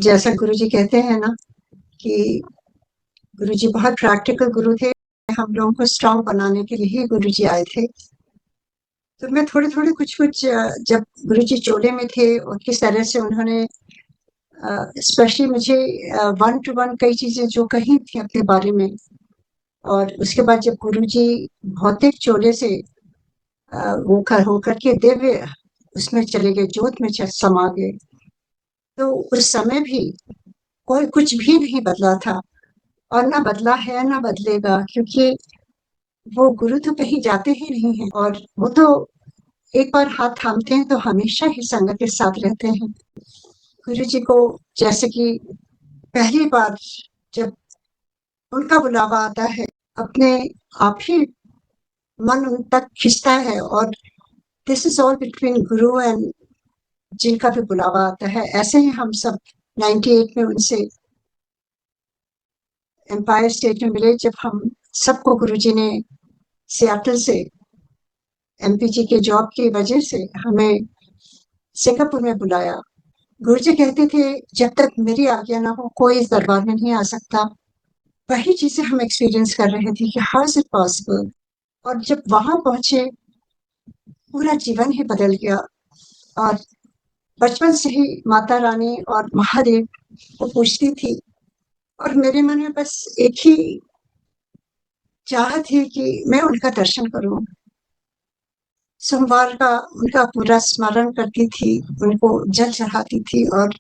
जैसा गुरुजी कहते हैं ना कि गुरुजी बहुत प्रैक्टिकल गुरु थे। हम लोगों को स्ट्रांग बनाने के लिए ही गुरुजी आए थे। तो मैं थोड़े-थोड़े कुछ-कुछ जब गुरुजी चोले में थे और किस तरह से उन्होंने स्पेशली मुझे वन टू वन कई चीज़ें जो कही थी अपने बारे में, और उसके बाद जब गुरुजी भौतिक चोले से होकर के दिव्य उसमें चले गए, जोत में समा गए, तो उस समय भी कोई कुछ भी नहीं बदला था और ना बदला है ना बदलेगा, क्योंकि वो गुरु तो कहीं जाते ही नहीं हैं और वो तो एक बार हाथ थामते हैं तो हमेशा ही संगत के साथ रहते हैं। गुरु जी को जैसे कि पहली बार जब उनका बुलावा आता है, अपने आप ही मन उन तक खिंचता है, और this is all between Guru and जिनका भी बुलावा आता है। ऐसे ही हम सब 98 में उनसे एम्पायर स्टेट में मिले, जब हम सबको गुरुजी ने सियाटल से एमपीजी के जॉब की वजह से हमें सिंगापुर में बुलाया। गुरुजी कहते थे जब तक मेरी आज्ञा ना हो कोई इस दरबार में नहीं आ सकता। वही चीजें हम एक्सपीरियंस कर रहे थे कि हाउ इज इट पॉसिबल। और जब वहां पहुंचे पूरा जीवन ही बदल गया, और बचपन से ही माता रानी और महादेव को पूछती थी, और मेरे मन में बस एक ही चाहत थी कि मैं उनका दर्शन करूं। सोमवार का उनका पूरा स्मरण करती थी, उनको जल चढ़ाती थी और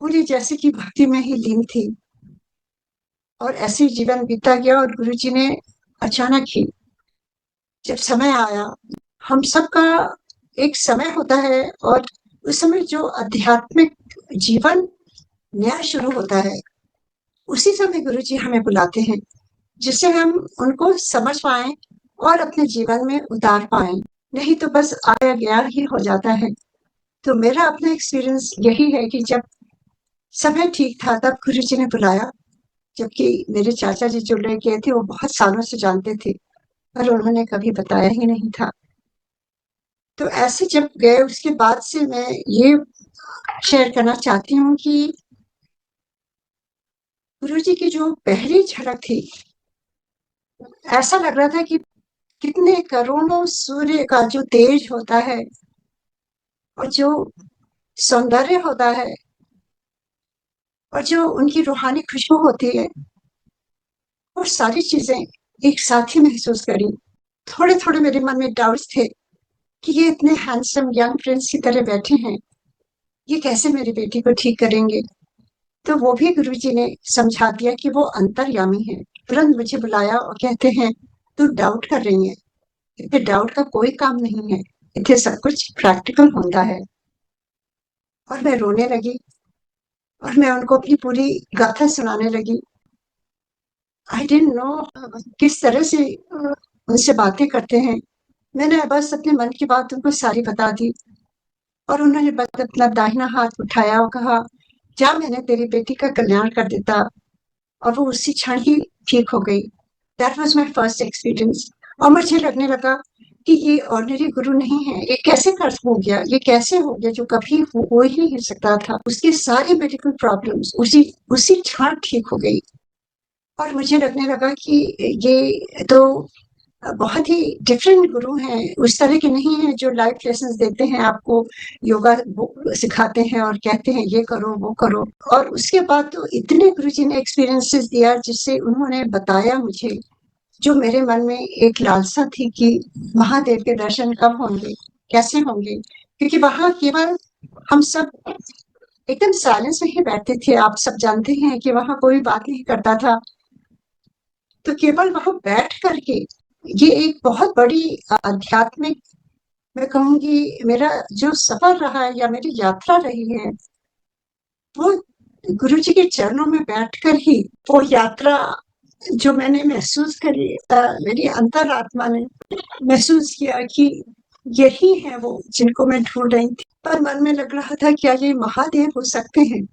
पूरी जैसे कि भक्ति में ही लीन थी। और ऐसे ही जीवन बीता गया, और गुरुजी ने अचानक ही जब समय आया, हम सबका एक समय होता है, और उस समय जो आध्यात्मिक जीवन नया शुरू होता है, उसी समय गुरुजी हमें बुलाते हैं, जिससे हम उनको समझ पाए और अपने जीवन में उतार पाए। नहीं तो बस आया गया ही हो जाता है। तो मेरा अपना एक्सपीरियंस यही है कि जब समय ठीक था तब गुरुजी ने बुलाया, जबकि मेरे चाचा जी जो ले गए थे वो बहुत सालों से जानते थे, पर उन्होंने कभी बताया ही नहीं था। तो ऐसे जब गए उसके बाद से मैं ये शेयर करना चाहती हूँ कि गुरुजी की जो पहली झलक थी, ऐसा लग रहा था कि कितने करोड़ों सूर्य का जो तेज होता है और जो सौंदर्य होता है और जो उनकी रूहानी खुशबू होती है, वो सारी चीजें एक साथ ही महसूस करी। थोड़े थोड़े मेरे मन में डाउट्स थे कि ये इतने हैंडसम यंग प्रिंस की तरह बैठे हैं, ये कैसे मेरी बेटी को ठीक करेंगे। तो वो भी गुरुजी ने समझा दिया कि वो अंतर्यामी है। तुरंत मुझे बुलाया और कहते हैं तू डाउट कर रही है, इतने डाउट का कोई काम नहीं है, इतने सब कुछ प्रैक्टिकल होता है। और मैं रोने लगी और मैं उनको अपनी पूरी गाथा सुनाने लगी। आई डिडंट नो किस तरह से उनसे बातें करते हैं। मैंने बस अपने मन की बात उनको सारी बता दी, और उन्होंने बस अपना दाहिना हाथ उठाया और कहा जा, मैंने तेरी बेटी का कल्याण कर देता, और वो उसी क्षण ही ठीक हो गई। That was my first experience. और मुझे लगने लगा कि ये ऑर्डिनरी गुरु नहीं है, ये कैसे कर हो गया, ये कैसे हो गया जो कभी हो ही नहीं सकता था। उसकी सारी मेडिकल प्रॉब्लम्स उसी उसी क्षण ठीक हो गई। और मुझे लगने लगा कि ये तो बहुत ही डिफरेंट गुरु हैं, उस तरह के नहीं हैं जो लाइफ लेसन देते हैं आपको, योगा सिखाते हैं और कहते हैं ये करो वो करो। और उसके बाद तो इतने गुरुजी ने एक्सपीरियंसेस दिया जिससे उन्होंने बताया मुझे, जो मेरे मन में एक लालसा थी कि महादेव के दर्शन कब होंगे, कैसे होंगे, क्योंकि वहां केवल हम सब एकदम साइलेंस में ही बैठते थे। आप सब जानते हैं कि वहां कोई बात नहीं करता था। तो केवल वहां बैठ करके ये एक बहुत बड़ी आध्यात्मिक, मैं कहूंगी मेरा जो सफर रहा है या मेरी यात्रा रही है, वो गुरुजी के चरणों में बैठकर ही वो यात्रा जो मैंने महसूस करी, मेरी अंतरात्मा ने महसूस किया कि यही है वो जिनको मैं ढूंढ रही थी। पर मन में लग रहा था क्या ये महादेव हो सकते हैं।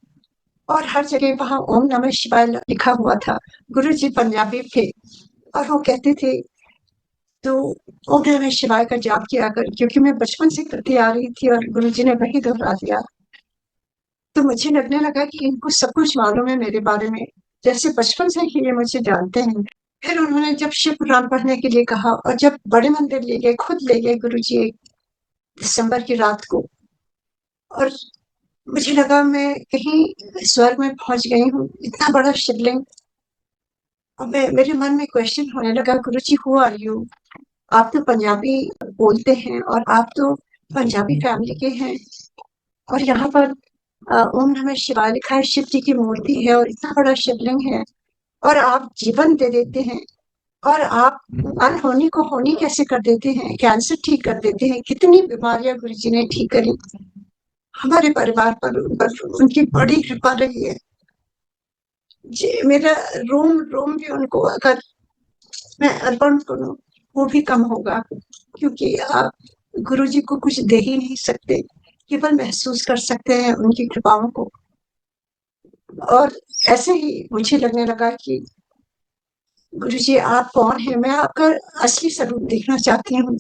और हर जगह वहां ओम नमः शिवाय लिखा हुआ था। गुरुजी पंजाबी थे और वो कहते थे तो ओम नमः शिवाय का जाप किया कर, क्योंकि मैं बचपन से करती आ रही थी और गुरुजी ने वही दोहरा दिया। तो मुझे लगने लगा कि इनको सब कुछ मालूम है मेरे बारे में, जैसे बचपन से ही ये मुझे जानते हैं। फिर उन्होंने जब शिव पुराण पढ़ने के लिए कहा और जब बड़े मंदिर ले गए, खुद ले गए गुरुजी एक दिसंबर की रात को, और मुझे लगा मैं कहीं स्वर्ग में पहुंच गई हूँ। इतना बड़ा शिवलिंग, और मेरे मन में क्वेश्चन होने लगा, गुरुजी हु आर यू? आप तो पंजाबी बोलते हैं और आप तो पंजाबी फैमिली के हैं, और यहाँ पर ओम नमः शिवाय लिखा है, शिव जी की मूर्ति है और इतना बड़ा शिवलिंग है, और आप जीवन दे देते हैं, और आप अनहोनी को होनी कैसे कर देते हैं, कैंसर ठीक कर देते हैं, कितनी बीमारियां गुरु जी ने ठीक करी। हमारे परिवार पर उनकी बड़ी कृपा रही है। मेरा रोम रोम भी उनको अगर मैं अर्पण करूं वो भी कम होगा, क्योंकि आप गुरु जी को कुछ दे ही नहीं सकते, केवल महसूस कर सकते हैं उनकी कृपाओं को। और ऐसे ही मुझे लगने लगा कि गुरुजी आप कौन है, मैं आपका असली स्वरूप देखना चाहती हूँ।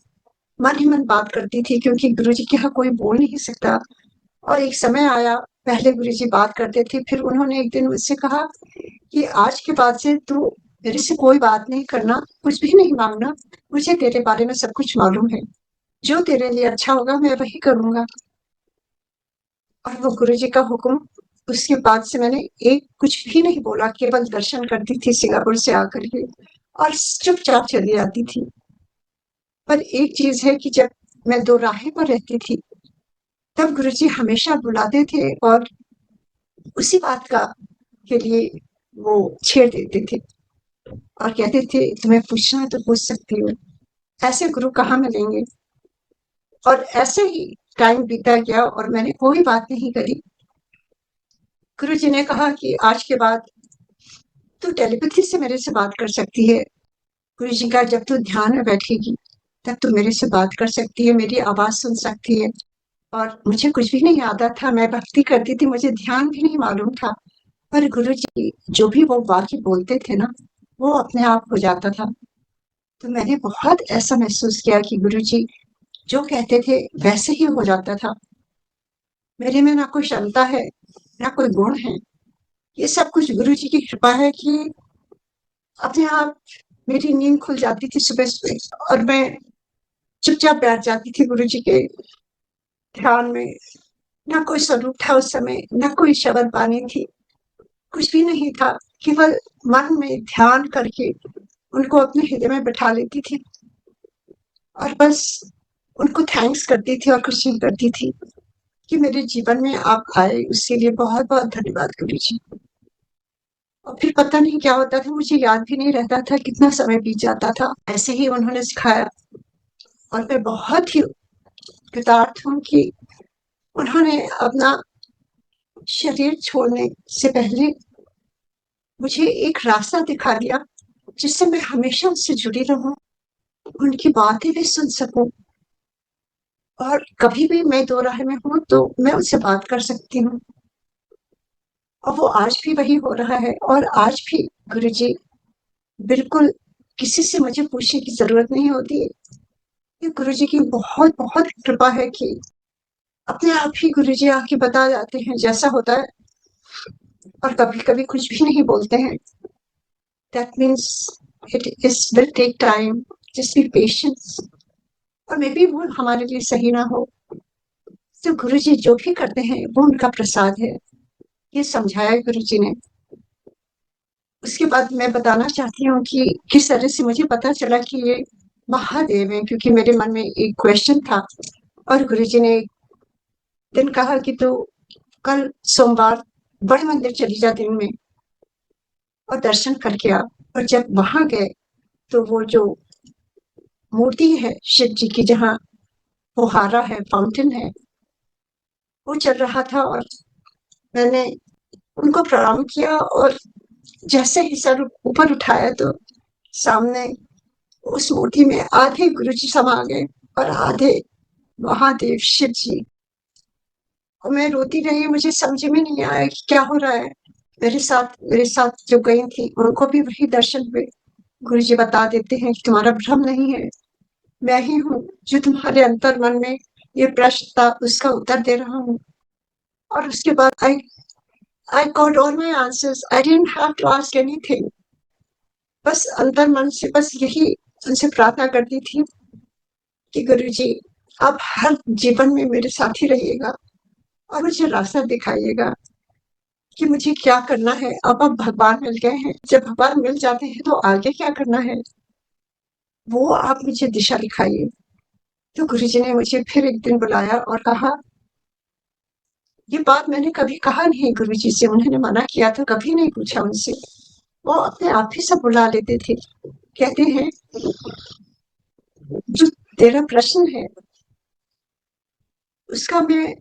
मन ही मन बात करती थी, क्योंकि गुरुजी के यहाँ कोई बोल नहीं सकता। और एक समय आया, पहले गुरुजी बात करते थे, फिर उन्होंने एक दिन मुझसे कहा कि आज के बाद से तू मेरे से कोई बात नहीं करना, कुछ भी नहीं मांगना, मुझे तेरे बारे में सब कुछ मालूम है, जो तेरे लिए अच्छा होगा मैं वही करूंगा। और वो गुरुजी का हुक्म, उसके बाद से मैंने एक कुछ भी नहीं बोला, केवल दर्शन करती थी सिंगापुर से आकर के, और चुपचाप चली आती थी। पर एक चीज है कि जब मैं दो राहें पर रहती थी, तब गुरुजी हमेशा बुलाते थे और उसी बात का के लिए वो छेड़ देते थे और कहते थे तुम्हें पूछना है तो पूछ सकती हो। ऐसे गुरु कहाँ मिलेंगे? और ऐसे ही टाइम बीता गया और मैंने कोई बात नहीं करी। गुरु जी ने कहा कि आज के बाद तू टेलीपैथी से मेरे से बात कर सकती है। गुरु जी का, जब तू ध्यान में बैठेगी तब तू मेरे से बात कर सकती है, मेरी आवाज सुन सकती है। और मुझे कुछ भी नहीं आता था, मैं भक्ति करती थी, मुझे ध्यान भी नहीं मालूम था, पर गुरु जी जो भी वो वाक्य बोलते थे ना, वो अपने आप हो जाता था। तो मैंने बहुत ऐसा महसूस किया कि गुरु जी जो कहते थे वैसे ही हो जाता था। मेरे में ना कोई क्षमता है, ना कोई गुण है, ये सब कुछ गुरु जी की कृपा है कि अपने आप मेरी नींद खुल जाती थी सुबह सुबह, और मैं चुपचाप बैठ जाती थी गुरु जी के ध्यान में। ना कोई स्वरूप था उस समय, ना कोई शब्द बानी थी, कुछ भी नहीं था, केवल मन में ध्यान करके उनको अपने हृदय में बैठा लेती थी, और बस उनको थैंक्स करती थी और कुछ नहीं करती थी कि मेरे जीवन में आप आए, उसके लिए बहुत बहुत धन्यवाद गुरु जी। और फिर पता नहीं क्या होता था, मुझे याद भी नहीं रहता था कितना समय बीत जाता था। ऐसे ही उन्होंने सिखाया, और मैं बहुत ही कृतार्थ हूँ कि उन्होंने अपना शरीर छोड़ने से पहले मुझे एक रास्ता दिखा दिया, जिससे मैं हमेशा उनसे जुड़ी रहूं, उनकी बातें भी सुन सकूं, और कभी भी मैं दो राह में हूं तो मैं उनसे बात कर सकती हूँ। और वो आज भी वही हो रहा है। और आज भी गुरुजी बिल्कुल किसी से मुझे पूछने की जरूरत नहीं होती है। ये गुरुजी की बहुत बहुत कृपा है कि अपने आप ही गुरुजी आके बता जाते हैं जैसा होता है, और कभी कभी कुछ भी नहीं बोलते हैं। That means it is will take time, just be patience. और मे बी वो हमारे लिए सही ना हो, तो गुरुजी जो भी करते हैं वो उनका प्रसाद है, ये समझाया गुरुजी ने। उसके बाद मैं बताना चाहती हूँ कि किस तरह से मुझे पता चला कि ये महादेव है, क्योंकि मेरे मन में एक क्वेश्चन था, और गुरुजी ने एक दिन कहा कि तू कल सोमवार बड़े मंदिर चली जा दिन में और दर्शन करके आ। और जब वहां गए तो वो जो मूर्ति है शिव जी की, जहाँ फुहारा है, फाउंटेन है, वो चल रहा था, और मैंने उनको प्रणाम किया, और जैसे ही सर ऊपर उठाया तो सामने उस मूर्ति में आधे गुरुजी समा गए और आधे महादेव शिव जी। और मैं रोती रही, मुझे समझ में नहीं आया कि क्या हो रहा है। मेरे साथ जो गई थी उनको भी वही दर्शन हुए। गुरुजी बता देते हैं कि तुम्हारा भ्रम नहीं है, मैं ही हूँ जो तुम्हारे अंतर मन में ये प्रश्न था उसका उत्तर दे रहा हूँ। और उसके बाद I got all my answers, I didn't have to ask anything. बस अंतर मन से बस यही उनसे प्रार्थना करती थी कि गुरुजी आप हर जीवन में मेरे साथ ही रहिएगा और मुझे रास्ता दिखाइएगा कि मुझे क्या करना है। अब भगवान मिल गए हैं, जब भगवान मिल जाते हैं तो आगे क्या करना है वो आप मुझे दिशा दिखाइए। तो गुरुजी ने मुझे फिर एक दिन बुलाया और कहा, ये बात मैंने कभी कहा नहीं गुरुजी से, उन्होंने मना किया था, कभी नहीं पूछा उनसे, वो अपने आप ही सब बुला लेते थे। कहते हैं जो तेरा प्रश्न है उसका मैं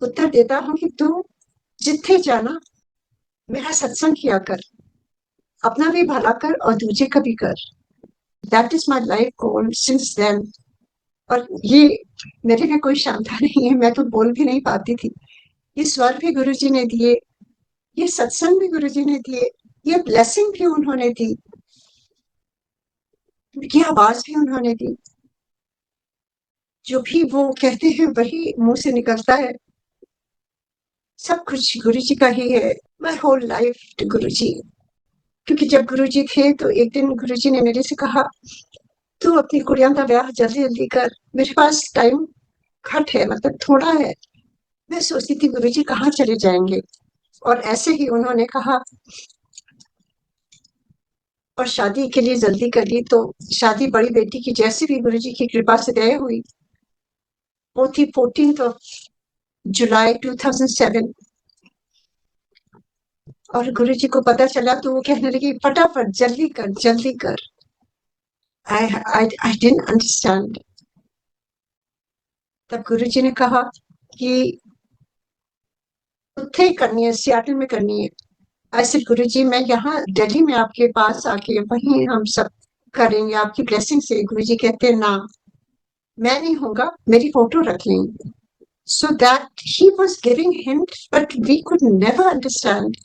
उत्तर देता हूँ कि तू जिथे जाना मेरा सत्संग किया कर, अपना भी भला कर और दूसरे का भी कर। That is my life goal since then. और ये मेरे में कोई क्षमता नहीं है, मैं तो बोल भी नहीं पाती थी। ये स्वर भी गुरुजी ने दिए, ये सत्संग भी गुरुजी ने दिए, ये ब्लेसिंग भी उन्होंने दी, ये आवाज भी उन्होंने दी। जो भी वो कहते हैं वही मुंह से निकलता है, सब कुछ गुरुजी का ही है। माई होल लाइफ टू गुरुजी। क्योंकि जब गुरुजी थे तो एक दिन गुरुजी ने मेरे से कहा, तू अपनी कुड़ियां का ब्याह जल्दी जल्दी कर, मेरे पास टाइम घट है, मतलब थोड़ा है। मैं सोचती थी गुरुजी कहाँ चले जाएंगे, और ऐसे ही उन्होंने कहा और शादी के लिए जल्दी कर ली। तो शादी बड़ी बेटी की जैसे भी गुरुजी की कृपा से तय हुई, वो थी 14th of July 2007। और गुरुजी को पता चला तो वो कहने लगी, फटाफट जल्दी कर जल्दी कर। I didn't understand। तब गुरुजी ने कहा कि उत्थे करनी है, सियाटल में करनी है। ऐसे गुरुजी मैं यहाँ दिल्ली में आपके पास आके वहीं हम सब करेंगे आपकी ब्लेसिंग से। गुरुजी कहते हैं, ना मैं नहीं होगा, मेरी फोटो रख लेंगे। So that he was giving hint but we could never understand,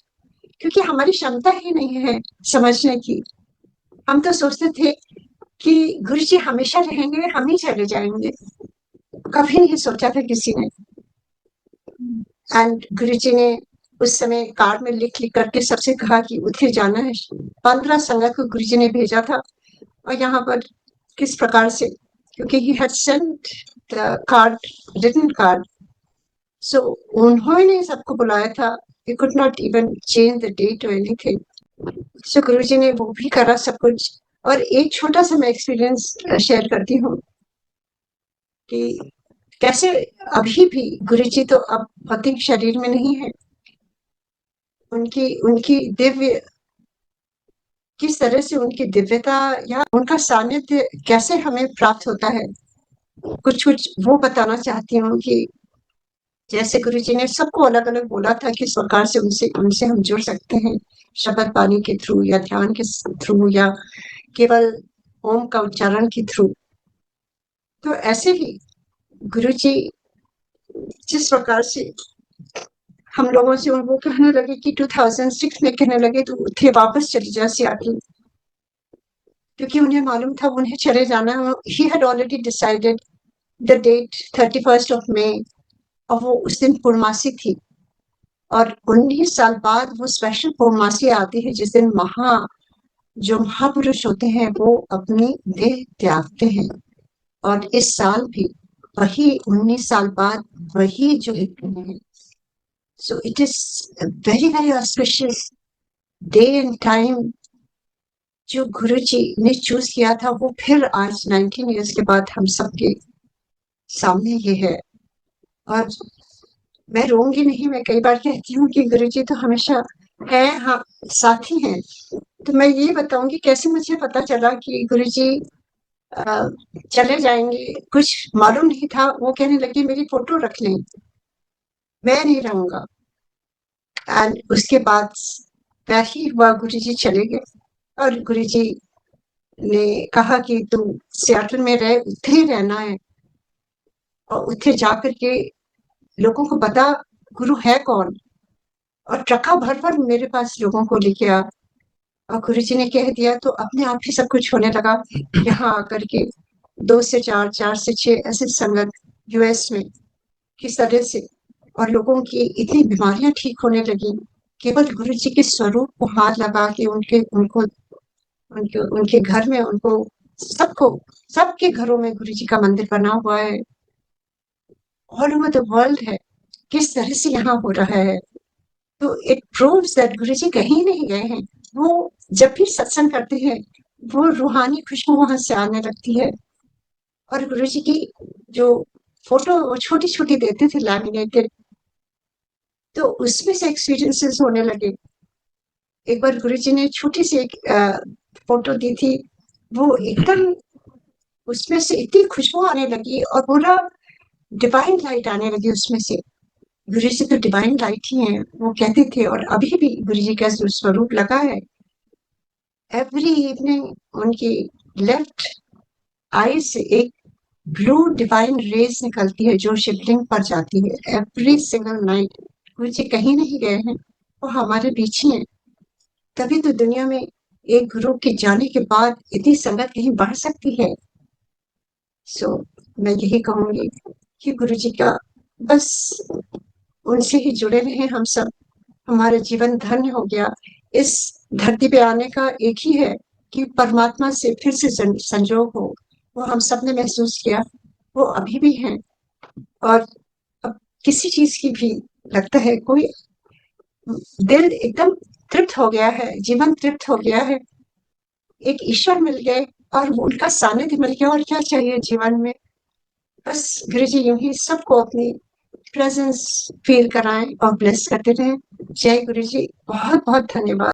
क्योंकि हमारी क्षमता ही नहीं है समझने की। हम तो सोचते थे कि गुरुजी हमेशा रहेंगे, हम ही चले जाएंगे। कभी नहीं सोचा था किसी ने। एंड गुरुजी ने उस समय कार्ड में लिख लिख करके सबसे कहा कि उठे जाना है। 15 संगत को गुरुजी ने भेजा था। और यहाँ पर किस प्रकार से, क्योंकि he had sent the card, written card, so उन्होंने सबको बुलाया था। We could not even change the date और एनीथिंग। सो गुरुजी ने वो भी करा सब कुछ। और एक छोटा सा मैं एक्सपीरियंस शेयर करती हूँ कि कैसे अभी भी गुरुजी तो अब भौतिक शरीर में नहीं है, उनकी उनकी दिव्य, किस तरह से उनकी दिव्यता या उनका सानिध्य कैसे हमें प्राप्त होता है, कुछ कुछ वो बताना चाहती हूँ। कि जैसे गुरुजी ने सबको अलग अलग बोला था किस प्रकार से उनसे उनसे हम जुड़ सकते हैं, शब्द पानी के थ्रू या ध्यान के थ्रू या केवल ओम का उच्चारण के थ्रू। तो ऐसे ही गुरुजी जिस प्रकार से हम लोगों से वो कहने लगे कि 2006 में कहने लगे तो थे वापस चली जा सियाटल, क्योंकि उन्हें मालूम था उन्हें चले जाना। He had already decided the date 31st of May, और वो उस दिन पूर्णमासी थी। और 19 साल बाद वो स्पेशल पूर्णमासी आती है जिस दिन जो महापुरुष होते हैं वो अपनी देह त्यागते हैं। और इस साल भी वही 19 साल बाद वही जो है। So it is very very auspicious day and time जो गुरुजी ने चूज किया था, वो फिर आज 19 ईयर्स के बाद हम सबके सामने ये है। और मैं रोऊंगी नहीं, मैं कई बार कहती हूँ कि गुरुजी तो हमेशा है, हाँ साथी हैं। तो मैं ये बताऊंगी कैसे मुझे पता चला कि गुरुजी चले जाएंगे। कुछ मालूम नहीं था। वो कहने लगी मेरी फोटो रख लें, मैं नहीं रहूंगा। एंड उसके बाद वैसे ही हुआ, गुरुजी चले गए। और गुरुजी ने कहा कि तुम सियाटल में रहे, उठे ही रहना है, और उठे जाकर के लोगों को बता गुरु है कौन। और ट्रका भर भर मेरे पास लोगों को लेके आ। और गुरुजी ने कह दिया तो अपने आप ही सब कुछ होने लगा। यहाँ आकर के 2 से 4, 4 से 6 ऐसे संगत यूएस में किस तरह से, और लोगों की इतनी बीमारियां ठीक होने लगी केवल गुरु जी के स्वरूप को हाथ लगा के उनके उनको उनके उनके घर में उनको सबको सबके घरों में गुरु जी का मंदिर बना हुआ है। ऑल ओवर द वर्ल्ड है। किस तरह से यहाँ हो रहा है, तो इट प्रूव्स दैट गुरु जी कहीं नहीं गए हैं। वो जब भी सत्संग करते हैं वो रूहानी खुशबू वहां से आने लगती है। और गुरु जी की जो फोटो छोटी छोटी देते थे लैमिनेटेड, तो उसमें से एक्सपीरियंसेस होने लगे। एक बार गुरु जी ने छोटी सी एक फोटो दी थी, वो एकदम उसमें से इतनी खुशबू आने लगी और पूरा डिवाइन लाइट आने लगी उसमें से। गुरु जी तो डिवाइन लाइट ही है, वो कहते थे। और अभी भी गुरु जी का जो स्वरूप लगा है, एवरी इवनिंग उनकी लेफ्ट आई से एक ब्लू डिवाइन रेज निकलती है जो शिवलिंग पर जाती है एवरी सिंगल नाइट। गुरु जी कहीं नहीं गए हैं, वो हमारे बीच ही हैं। तभी तो दुनिया में एक गुरु के जाने के बाद इतनी संगत कहीं बढ़ सकती है। सो मैं यही कहूंगी कि गुरु जी का बस उनसे ही जुड़े रहे हम सब, हमारा जीवन धन्य हो गया। इस धरती पे आने का एक ही है कि परमात्मा से फिर से संजोग हो। वो हम सब ने महसूस किया, वो अभी भी हैं। और अब किसी चीज की भी लगता है कोई दिल एकदम तृप्त हो गया है, जीवन तृप्त हो गया है, एक ईश्वर मिल गए और उनका सानिध्य मिल गया, और क्या चाहिए जीवन में। बस गुरु जी यूं ही सबको अपनी प्रेजेंस फील कराएं और ब्लेस करते रहें। जय गुरु जी, बहुत बहुत धन्यवाद।